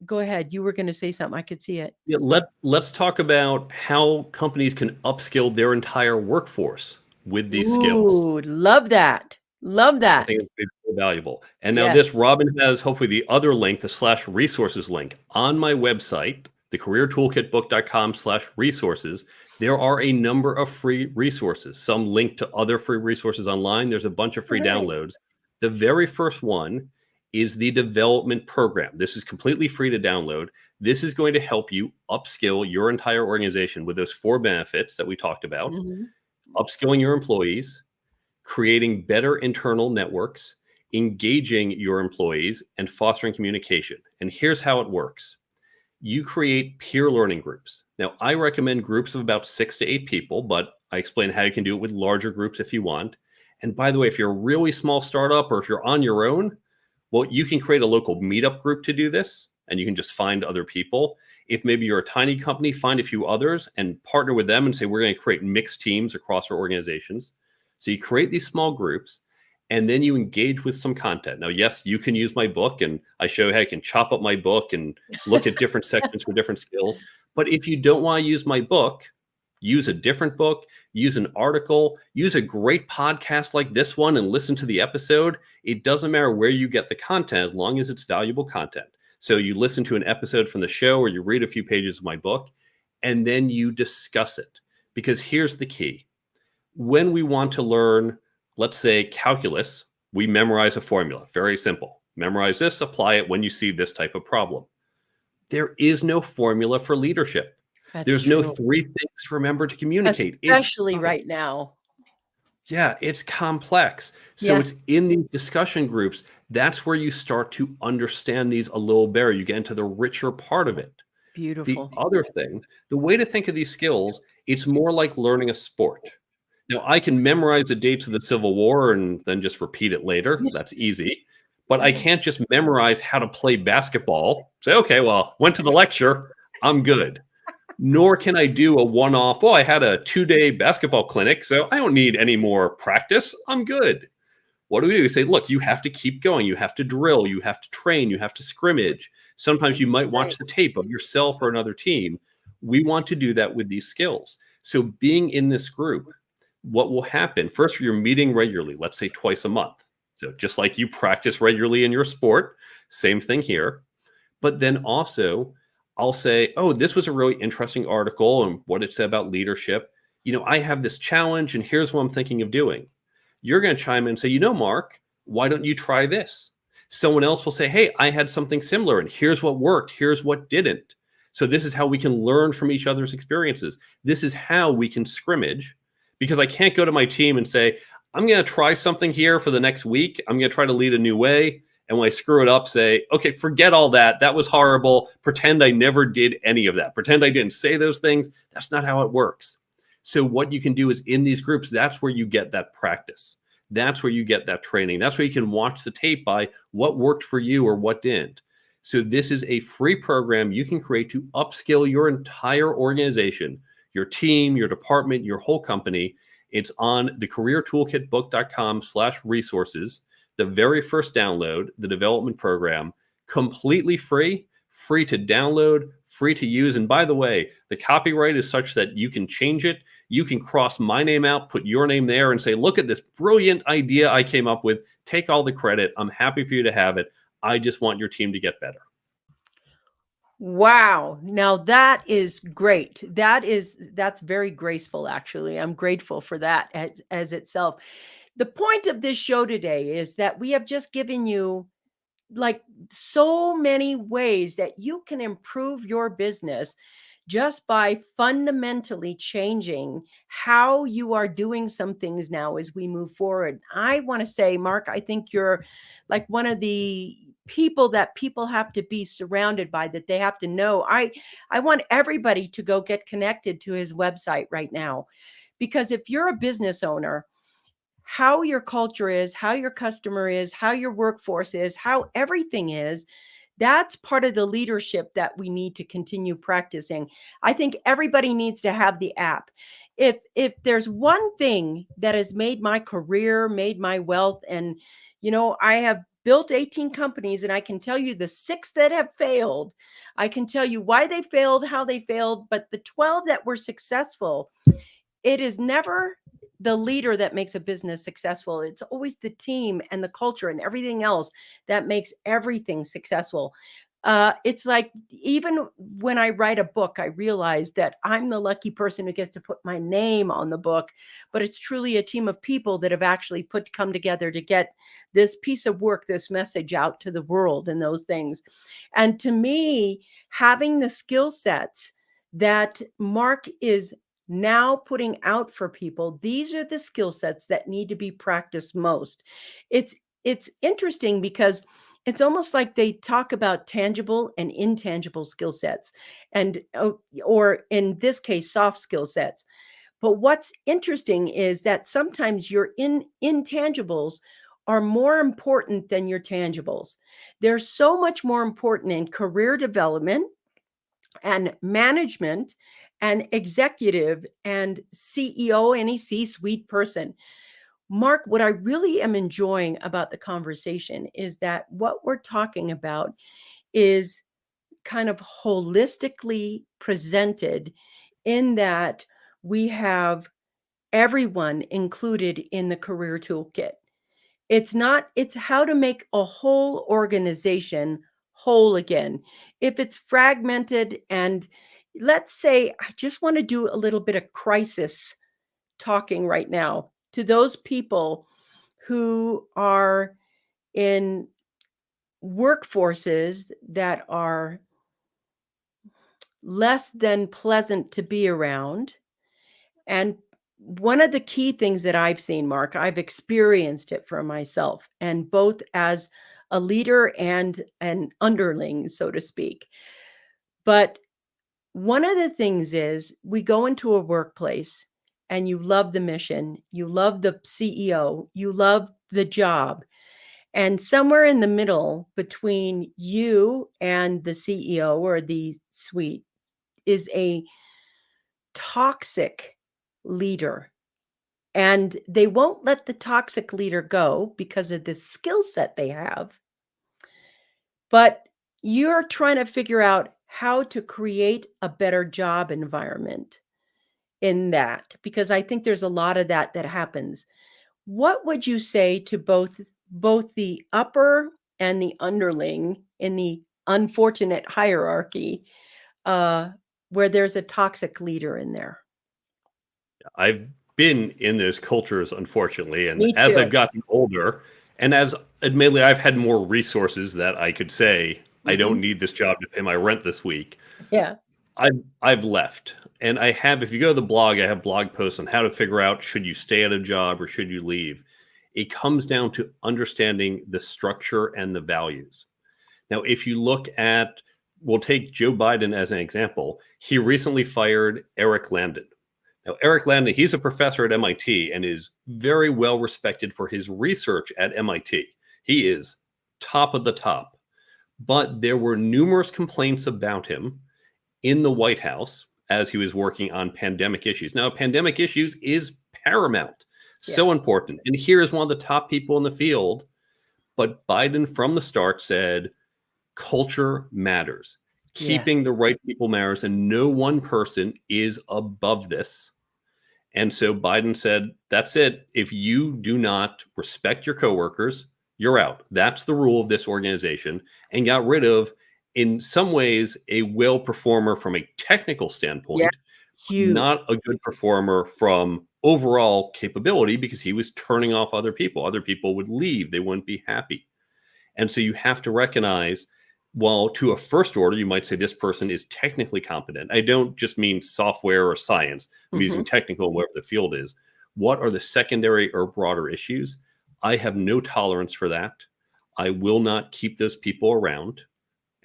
go ahead. You were going to say something. I could see it. Yeah, let's talk about how companies can upskill their entire workforce with these skills. Ooh, love that. Love I that. think it's very valuable. And now Yes. this, Robin has hopefully the other link, the /resources link on my website, thecareertoolkitbook.com/resources. There are a number of free resources, some linked to other free resources online. There's a bunch of free All right. downloads. The very first one is the development program. This is completely free to download. This is going to help you upskill your entire organization with those 4 benefits that we talked about: Mhm. upskilling your employees, creating better internal networks, engaging your employees, and fostering communication. And here's how it works: you create peer learning groups. Now, I recommend groups of about 6 to 8 people, but I explain how you can do it with larger groups if you want. And by the way, if you're a really small startup or if you're on your own, well, you can create a local meetup group to do this, and you can just find other people. If maybe you're a tiny company, find a few others and partner with them and say, we're going to create mixed teams across our organizations. So you create these small groups, and then you engage with some content. Now, yes, you can use my book, and I show you how you can chop up my book and look at different sections for different skills. But if you don't want to use my book, use a different book, use an article, use a great podcast like this one and listen to the episode. It doesn't matter where you get the content as long as it's valuable content. So you listen to an episode from the show or you read a few pages of my book, and then you discuss it. Because here's the key. When we want to learn, let's say, calculus, we memorize a formula. Very simple. Memorize this, apply it when you see this type of problem. There is no formula for leadership. That's There's no true. 3 things to remember to communicate. Especially right now. Yeah, it's complex. So Yeah. it's in these discussion groups, that's where you start to understand these a little better. You get into the richer part of it. The Beautiful. other thing, the way to think of these skills, it's more like learning a sport. Now, I can memorize the dates of the Civil War and then just repeat it later. That's easy. But I can't just memorize how to play basketball. Say, okay, well, went to the lecture, I'm good. Nor can I do a one-off, I had a 2-day basketball clinic, so I don't need any more practice. I'm good. What do? We say, look, you have to keep going. You have to drill. You have to train. You have to scrimmage. Sometimes you might watch Right. the tape of yourself or another team. We want to do that with these skills. So being in this group, what will happen? First, you're meeting regularly, let's say twice a month. So just like you practice regularly in your sport, same thing here. But then also, I'll say, oh, this was a really interesting article and what it said about leadership. I have this challenge and here's what I'm thinking of doing. You're going to chime in and say, Mark, why don't you try this? Someone else will say, hey, I had something similar and here's what worked. Here's what didn't. So this is how we can learn from each other's experiences. This is how we can scrimmage, because I can't go to my team and say, I'm going to try something here for the next week. I'm going to try to lead a new way. And when I screw it up, say, okay, forget all that. That was horrible. Pretend I never did any of that. Pretend I didn't say those things. That's not how it works. So what you can do is in these groups, that's where you get that practice. That's where you get that training. That's where you can watch the tape by what worked for you or what didn't. So this is a free program you can create to upskill your entire organization, your team, your department, your whole company. It's on the careertoolkitbook.com/resources. The very first download, the development program, completely free to download, free to use. And by the way, the copyright is such that you can change it. You can cross my name out, put your name there and say, look at this brilliant idea I came up with. Take all the credit. I'm happy for you to have it. I just want your team to get better. Wow. Now that is great. That's very graceful, actually. I'm grateful for that as itself. The point of this show today is that we have just given you like so many ways that you can improve your business just by fundamentally changing how you are doing some things now as we move forward. I want to say, Mark, I think you're like one of the people that people have to be surrounded by, that they have to know. I want everybody to go get connected to his website right now, because if you're a business owner, how your culture is, how your customer is, how your workforce is, how everything is, that's part of the leadership that we need to continue practicing. I think everybody needs to have the app. If there's one thing that has made my career, made my wealth, and I have built 18 companies, and I can tell you the 6 that have failed. I can tell you why they failed, how they failed, but the 12 that were successful, it is never the leader that makes a business successful. It's always the team and the culture and everything else that makes everything successful. It's like, even when I write a book, I realize that I'm the lucky person who gets to put my name on the book, but it's truly a team of people that have actually come together to get this piece of work, this message out to the world and those things. And to me, having the skill sets that Mark is now putting out for people, these are the skill sets that need to be practiced most. It's interesting because it's almost like they talk about tangible and intangible skill sets, and or in this case, soft skill sets. But what's interesting is that sometimes your intangibles are more important than your tangibles. They're so much more important in career development and management and executive and CEO, any C-suite person. Mark, what I really am enjoying about the conversation is that what we're talking about is kind of holistically presented, in that we have everyone included in the career toolkit. It's how to make a whole organization whole again. If it's fragmented, and let's say I just want to do a little bit of crisis talking right now to those people who are in workforces that are less than pleasant to be around. And one of the key things that I've seen, Mark, I've experienced it for myself, and both as a leader and an underling, so to speak. But one of the things is, we go into a workplace and you love the mission, you love the CEO, you love the job. And somewhere in the middle between you and the CEO or the suite is a toxic leader. And they won't let the toxic leader go because of the skill set they have. But you're trying to figure out how to create a better job environment in that, because I think there's a lot of that happens. What would you say to both the upper and the underling in the unfortunate hierarchy, where there's a toxic leader in there? I've been in those cultures, unfortunately. And Me as too. I've gotten older, and as admittedly I've had more resources that I could say, I don't Mhm. need this job to pay my rent this week, Yeah. I've left. And I have, if you go to the blog, I have blog posts on how to figure out, should you stay at a job or should you leave? It comes down to understanding the structure and the values. Now, if you look at, we'll take Joe Biden as an example. He recently fired Eric Landon. Now, Eric Landon, he's a professor at MIT and is very well respected for his research at MIT. He is top of the top. But there were numerous complaints about him in the White House as he was working on pandemic issues. Now, pandemic issues is paramount, so important. And here's one of the top people in the field. But Biden from the start said, culture matters. Keeping the right people matters, and no one person is above this. And so Biden said, that's it. If you do not respect your coworkers, you're out. That's the rule of this organization, and got rid of, in some ways, a well performer from a technical standpoint, Huge. not a good performer from overall capability, because he was turning off other people. Other people would leave. They wouldn't be happy. And so you have to recognize, while to a first order, you might say this person is technically competent. I don't just mean software or science. I'm using technical, whatever the field is. What are the secondary or broader issues? I have no tolerance for that. I will not keep those people around.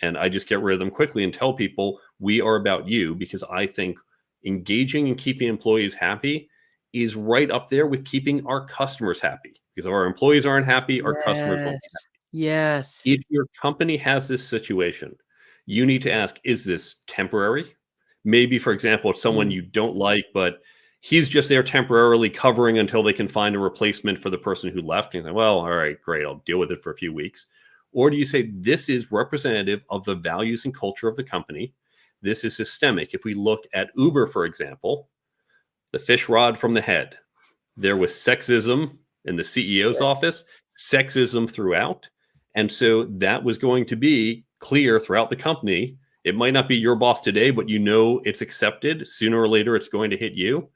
And I just get rid of them quickly and tell people, we are about you, because I think engaging and keeping employees happy is right up there with keeping our customers happy. Because if our employees aren't happy, our customers won't be happy. Yes. If your company has this situation, you need to ask, is this temporary? Maybe, for example, it's someone you don't like, but he's just there temporarily covering until they can find a replacement for the person who left. And you say, well, all right, great, I'll deal with it for a few weeks. Or do you say, this is representative of the values and culture of the company? This is systemic. If we look at Uber, for example, the fish rod from the head, there was sexism in the CEO's office, sexism throughout. And so that was going to be clear throughout the company. It might not be your boss today, but you know it's accepted. Sooner or later, it's going to hit you.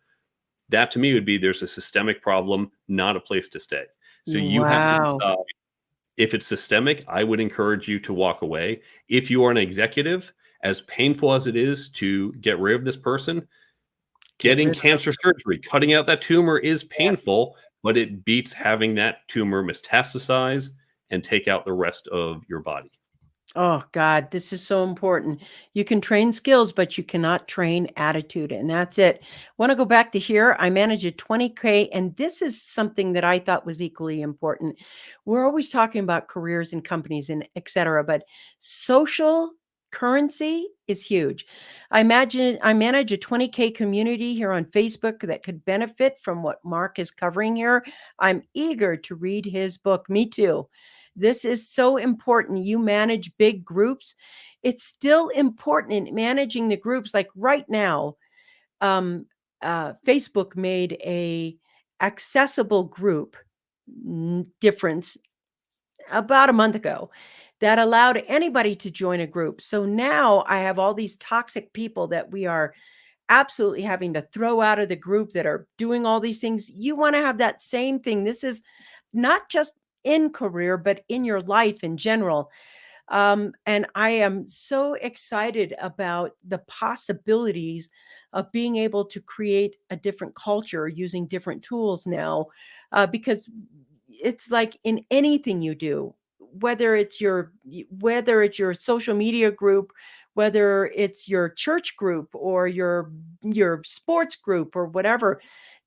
That to me would be, there's a systemic problem, not a place to stay. So you have to decide. If it's systemic, I would encourage you to walk away. If you are an executive, as painful as it is to get rid of this person, getting cancer surgery, cutting out that tumor is painful, but it beats having that tumor metastasize and take out the rest of your body. Oh, God, this is so important. You can train skills, but you cannot train attitude. And that's it. Want to go back to here? I manage a 20K, and this is something that I thought was equally important. We're always talking about careers and companies and et cetera, but social currency is huge. I manage a 20K community here on Facebook that could benefit from what Mark is covering here. I'm eager to read his book. Me too. This is so important. You manage big groups. It's still important in managing the groups. Like right now, Facebook made a accessible group difference about a month ago that allowed anybody to join a group. So now I have all these toxic people that we are absolutely having to throw out of the group that are doing all these things. You want to have that same thing. This is not just in career, but in your life in general. And I am so excited about the possibilities of being able to create a different culture using different tools now, because it's like in anything you do, whether it's your social media group, whether it's your church group or your sports group or whatever,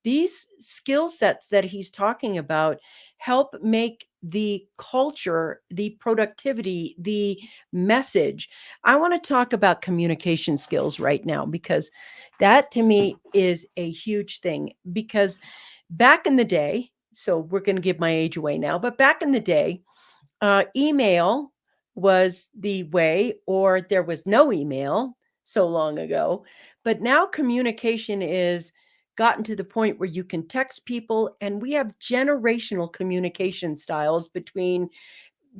these skill sets that he's talking about help make the culture, the productivity, the message. I want to talk about communication skills right now, because that to me is a huge thing. Because back in the day, so we're going to give my age away now, but back in the day, email was the way, or there was no email so long ago. But now communication is gotten to the point where you can text people, and we have generational communication styles between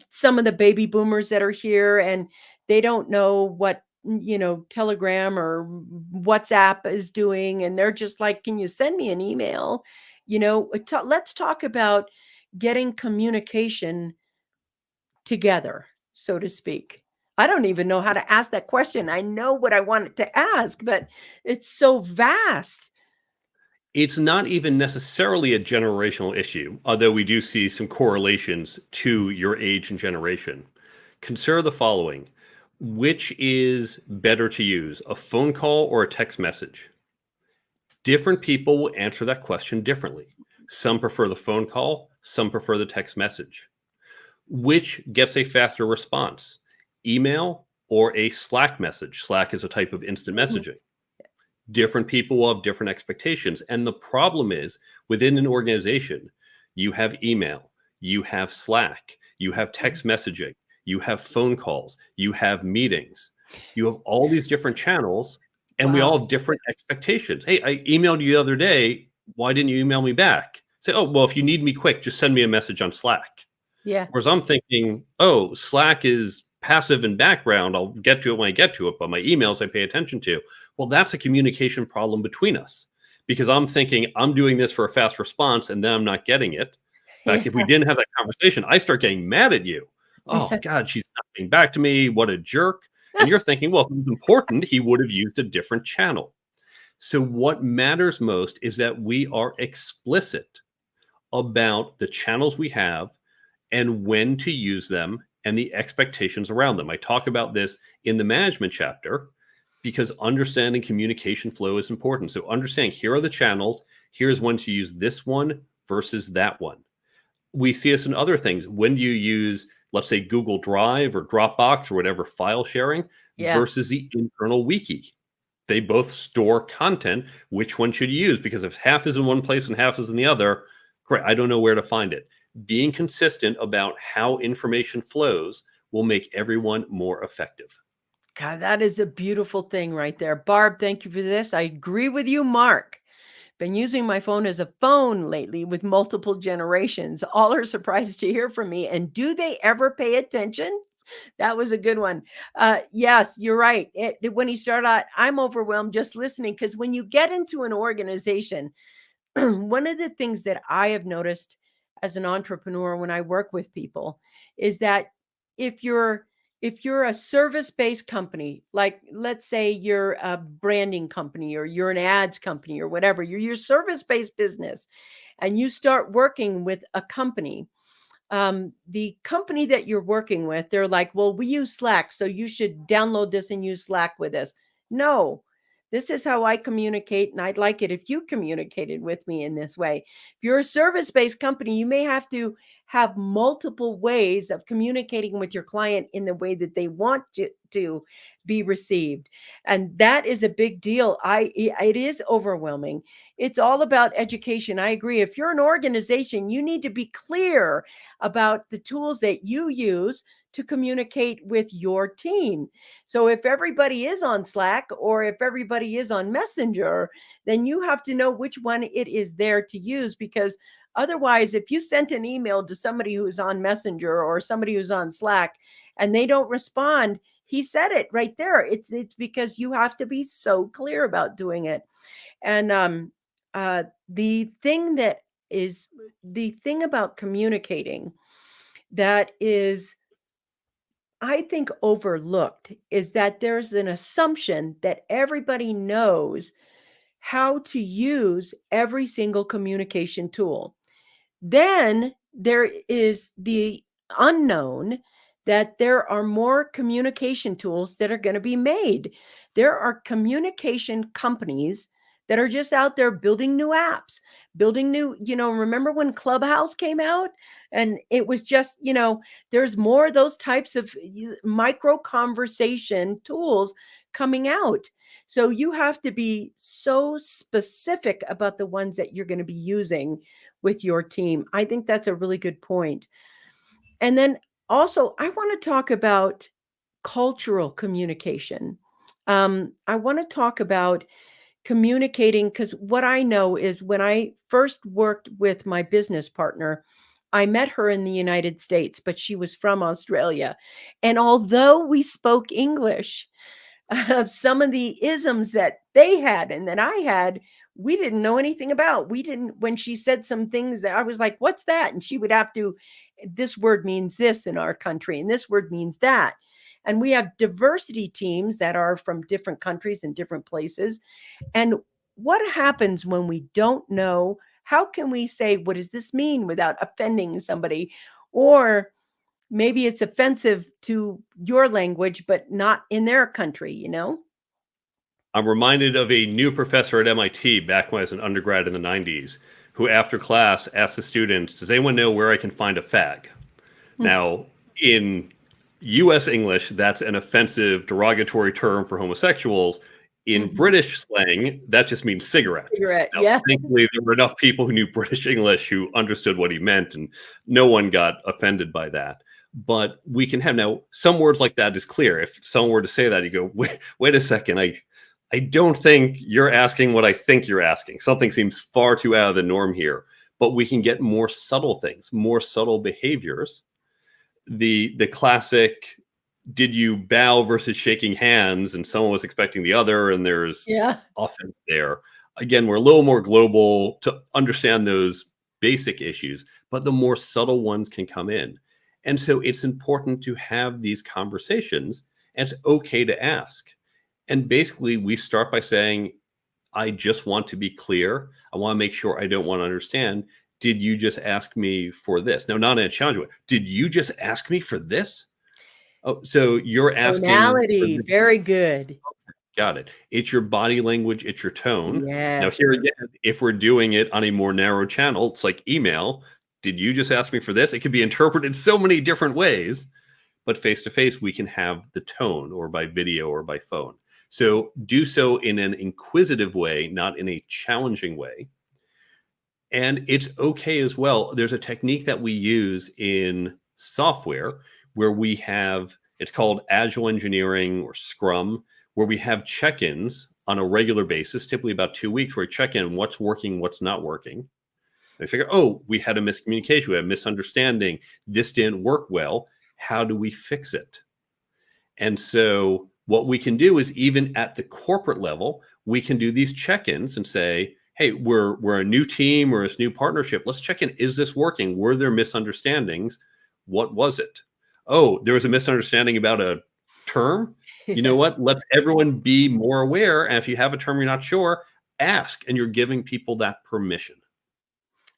some of the baby boomers that are here, and they don't know what Telegram or WhatsApp is doing, and they're just like, can you send me an email? Let's talk about getting communication together, so to speak. I don't even know how to ask that question. I know what I wanted to ask, but it's so vast. It's not even necessarily a generational issue, although we do see some correlations to your age and generation. Consider the following. Which is better to use, a phone call or a text message? Different people will answer that question differently. Some prefer the phone call, some prefer the text message. Which gets a faster response, email or a Slack message? Slack is a type of instant Mhm. messaging. Different people will have different expectations. And the problem is within an organization, you have email, you have Slack, you have text messaging, you have phone calls, you have meetings, you have all these different channels, and we all Wow. have different expectations. Hey, I emailed you the other day. Why didn't you email me back? Say, oh, well, if you need me quick, just send me a message on Slack. Yeah. Whereas I'm thinking, oh, Slack is passive in background. I'll get to it when I get to it, but my emails I pay attention to. Well, that's a communication problem between us because I'm thinking I'm doing this for a fast response and then I'm not getting it. In Yeah. fact, if we didn't have that conversation, I start getting mad at you. Oh, Yeah. God, she's not getting back to me. What a jerk. And you're thinking, well, if it was important, he would have used a different channel. So, what matters most is that we are explicit about the channels we have and when to use them and the expectations around them. I talk about this in the management chapter because understanding communication flow is important. So, understanding here are the channels, here's when to use this one versus that one. We see this in other things. When do you use, let's say, Google Drive or Dropbox or whatever file sharing Yeah. versus the internal wiki? They both store content. Which one should you use? Because if half is in one place and half is in the other, great, I don't know where to find it. Being consistent about how information flows will make everyone more effective. God, that is a beautiful thing right there. Barb, thank you for this. I agree with you, Mark. Been using my phone as a phone lately with multiple generations. All are surprised to hear from me. And do they ever pay attention? That was a good one. Yes, you're right. When he started out, I'm overwhelmed just listening because when you get into an organization, one of the things that I have noticed as an entrepreneur when I work with people is that if you're if you're a service-based company, like let's say you're a branding company or you're an ads company or whatever, you're your service-based business and you start working with a company, the company that you're working with, they're like, well, we use Slack, so you should download this and use Slack with us. No, this is how I communicate, and I'd like it if you communicated with me in this way. If you're a service based company, you may have to have multiple ways of communicating with your client in the way that they want to be received. And that is a big deal. It is overwhelming. It's all about education. I agree. If you're an organization, you need to be clear about the tools that you use to communicate with your team. So if everybody is on Slack or if everybody is on Messenger, then you have to know which one it is there to use because otherwise if you sent an email to somebody who's on Messenger or somebody who's on Slack and they don't respond, he said it right there. It's because you have to be so clear about doing it. And the thing that is the thing about communicating that is, I think, overlooked is that there's an assumption that everybody knows how to use every single communication tool. Then there is the unknown that there are more communication tools that are going to be made. There are communication companies that are just out there building new apps, building new, remember when Clubhouse came out? And it was just, there's more of those types of micro conversation tools coming out. So you have to be so specific about the ones that you're going to be using with your team. I think that's a really good point. And then also, I want to talk about cultural communication. I want to talk about communicating because what I know is when I first worked with my business partner, I met her in the United States, but she was from Australia. And although we spoke English, some of the isms that they had and that I had, we didn't know anything about. We didn't, when she said some things that I was like, what's that? And she would have to, this word means this in our country, and this word means that. And we have diversity teams that are from different countries and different places. And what happens when we don't know? How can we say, what does this mean without offending somebody? Or maybe it's offensive to your language, but not in their country, you know? I'm reminded of a new professor at MIT back when I was an undergrad in the 90s, who after class asked the students, "Does anyone know where I can find a fag?" Now, in US English, that's an offensive, derogatory term for homosexuals. In Mhm. British slang, that just means cigarette. Cigarette, Now, yeah. thankfully, there were enough people who knew British English who understood what he meant, and no one got offended by that. But we can have now some words like that is clear. If someone were to say that, you go, wait a second, I don't think you're asking what I think you're asking. Something seems far too out of the norm here. But we can get more subtle things, more subtle behaviors. The classic, did you bow versus shaking hands, and someone was expecting the other, and there's Yeah. offense there. Again, we're a little more global to understand those basic issues, but the more subtle ones can come in. And so it's important to have these conversations, and it's okay to ask. And basically, we start by saying, I just want to be clear. I want to make sure I don't want to understand. Did you just ask me for this? No, not in a challenge way. Did you just ask me for this? Oh, so you're asking for Tonality, the, very good. got it. It's your body language, it's your tone. Now, Yes. here again, if we're doing it on a more narrow channel, it's like email. Did you just ask me for this? It can be interpreted so many different ways, but face to face, we can have the tone, or by video or by phone. So do so in an inquisitive way, not in a challenging way. And it's okay as well. There's a technique that we use in software where we have, it's called Agile Engineering or Scrum, where we have check ins on a regular basis, typically about 2 weeks, where we check in what's working, what's not working. And figure, oh, we had a miscommunication, we had a misunderstanding, this didn't work well. How do we fix it? And so what we can do is, even at the corporate level, we can do these check-ins and say, hey, we're a new team or this new partnership. Let's check in. Is this working? Were there misunderstandings? What was it? Oh, there was a misunderstanding about a term. You know what? Let's everyone be more aware. And if you have a term you're not sure, ask. And you're giving people that permission.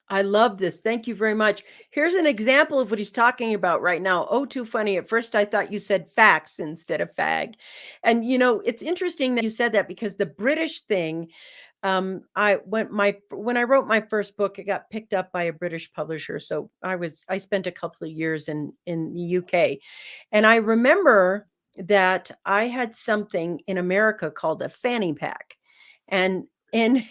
I love this. Thank you very much. Here's an example of what he's talking about right now. Oh, too funny. At first, I thought you said facts instead of fag. And, you know, it's interesting that you said that, because the British thing, when I wrote my first book, it got picked up by a British publisher. So I spent a couple of years in the UK. And I remember that I had something in America called a fanny pack. And in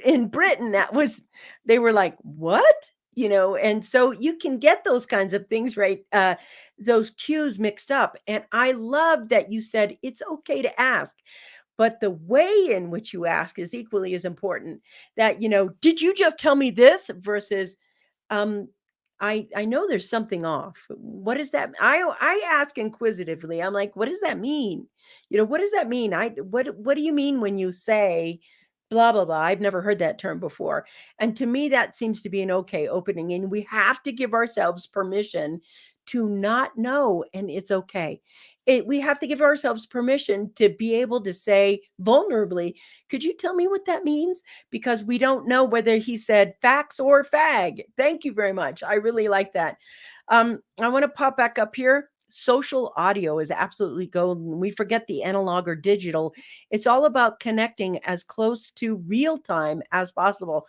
in Britain, that was, they were like, "What?" You know, and so you can get those kinds of things, right? Those cues mixed up. And I love that you said it's okay to ask, but the way in which you ask is equally as important. That, you know, did you just tell me this versus, um, I know there's something off. What is that? I ask inquisitively. I'm like, what does that mean? You know, what does that mean? What do you mean when you say blah blah blah? I've never heard that term before. And to me, that seems to be an okay opening. And we have to give ourselves permission to not know, and it's okay. We have to give ourselves permission to be able to say vulnerably, could you tell me what that means? Because we don't know whether he said facts or fag. Thank you very much. I really like that. I want to pop back up here. Social audio is absolutely golden. We forget the analog or digital. It's all about connecting as close to real time as possible.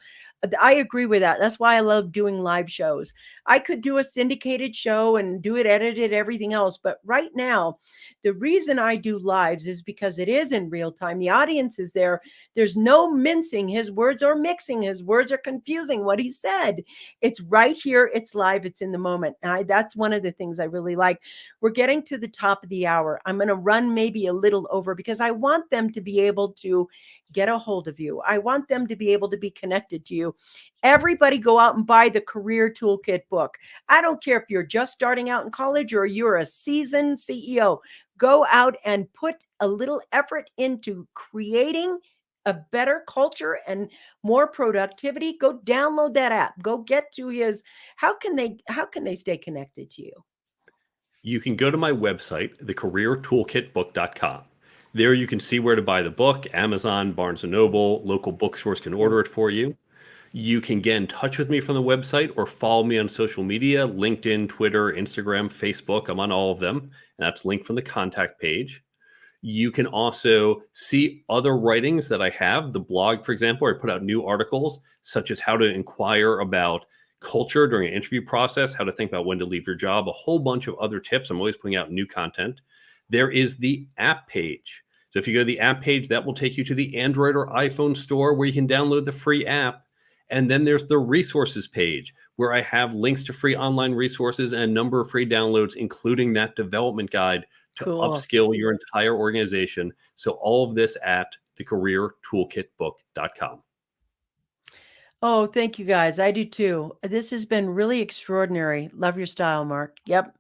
I agree with that. That's why I love doing live shows. I could do a syndicated show and do it edited, everything else. But right now, the reason I do lives is because it is in real time. The audience is there. There's no mincing his words or mixing his words or confusing what he said. It's right here. It's live. It's in the moment. And that's one of the things I really like. We're getting to the top of the hour. I'm going to run maybe a little over because I want them to be able to get a hold of you. I want them to be able to be connected to you. Everybody go out and buy the Career Toolkit book. I don't care if you're just starting out in college or you're a seasoned CEO. Go out and put a little effort into creating a better culture and more productivity. Go download that app. Go get to his. How can they stay connected to you? You can go to my website, thecareertoolkitbook.com. There you can see where to buy the book. Amazon, Barnes & Noble, local bookstores can order it for you. You can get in touch with me from the website or follow me on social media, LinkedIn, Twitter, Instagram, Facebook. I'm on all of them. And that's linked from the contact page. You can also see other writings that I have. The blog, for example, where I put out new articles, such as how to inquire about culture during an interview process, how to think about when to leave your job, a whole bunch of other tips. I'm always putting out new content. There is the app page. So if you go to the app page, that will take you to the Android or iPhone store where you can download the free app. And then there's the resources page where I have links to free online resources and a number of free downloads, including that development guide to Cool. upskill your entire organization. So all of this at thecareertoolkitbook.com. Oh, thank you guys. I do too. This has been really extraordinary. Love your style, Mark. Yep.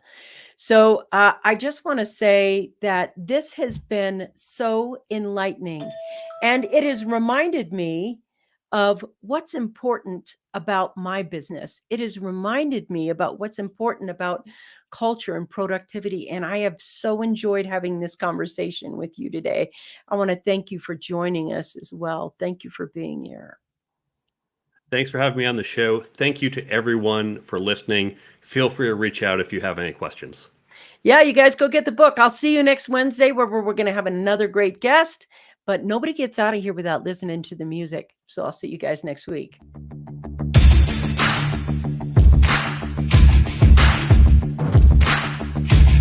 So I just want to say that this has been so enlightening, and it has reminded me of what's important about my business. It has reminded me about what's important about culture and productivity. And I have so enjoyed having this conversation with you today. I want to thank you for joining us as well. Thank you for being here. Thanks for having me on the show. Thank you to everyone for listening. Feel free to reach out if you have any questions. Yeah, you guys go get the book. I'll see you next Wednesday where we're going to have another great guest. But nobody gets out of here without listening to the music. So I'll see you guys next week.